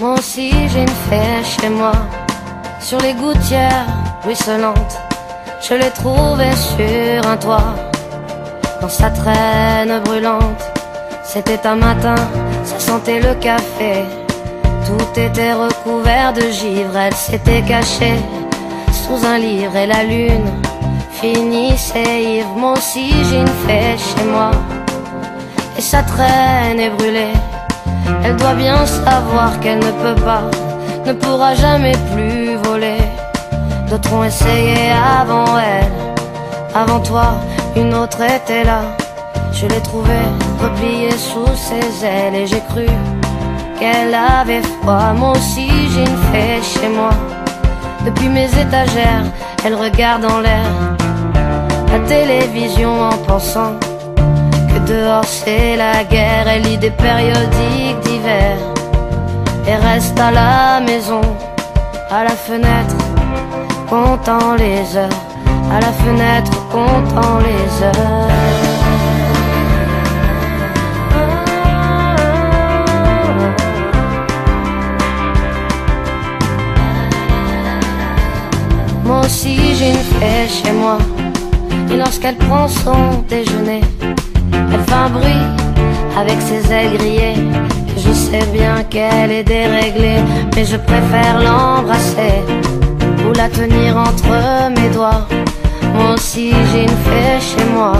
Moi aussi j'ai une fée chez moi, sur les gouttières ruisselantes. Je l'ai trouvée sur un toit, dans sa traîne brûlante. C'était un matin, ça sentait le café. Tout était recouvert de givre, elle s'était cachée sous un livre et la lune finissait ivre. Moi aussi j'ai une fée chez moi, et sa traîne est brûlée. Elle doit bien savoir qu'elle ne peut pas, ne pourra jamais plus voler. D'autres ont essayé avant elle, avant toi, une autre était là. Je l'ai trouvée repliée sous ses ailes et j'ai cru qu'elle avait froid. Moi aussi j'ai une fée chez moi, depuis mes étagères, elle regarde en l'air la télévision en pensant que dehors c'est la guerre. Elle lit des périodiques d'hiver et reste à la maison, à la fenêtre, comptant les heures, à la fenêtre, comptant les heures. Moi aussi j'ai une fée chez moi, et lorsqu'elle prend son déjeuner, elle fait un bruit avec ses ailes grillées. Je sais bien qu'elle est déréglée, mais je préfère l'embrasser ou la tenir entre mes doigts. Moi aussi j'ai une fée chez moi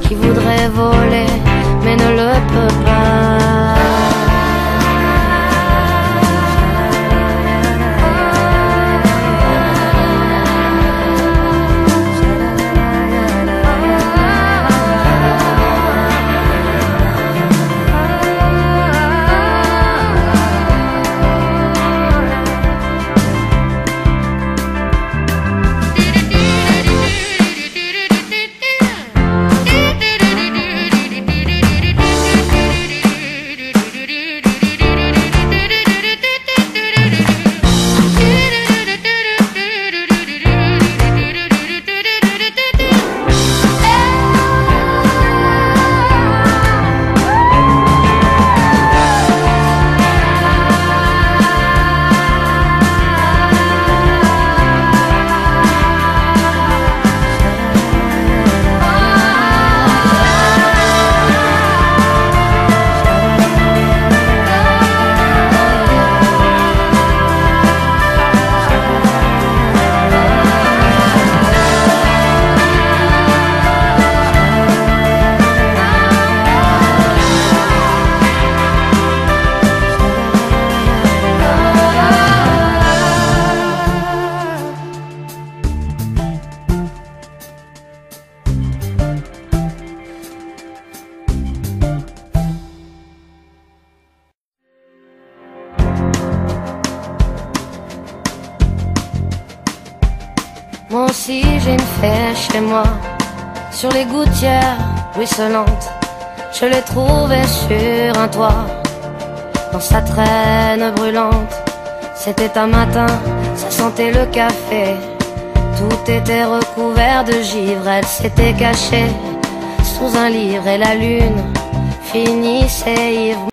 qui voudrait voler, mais ne le peut pas. Moi aussi j'ai une fée chez moi, sur les gouttières ruisselantes. Je l'ai trouvée sur un toit, dans sa traîne brûlante. C'était un matin, ça sentait le café. Tout était recouvert de givre, elle s'était cachée sous un livre et la lune finissait ivre.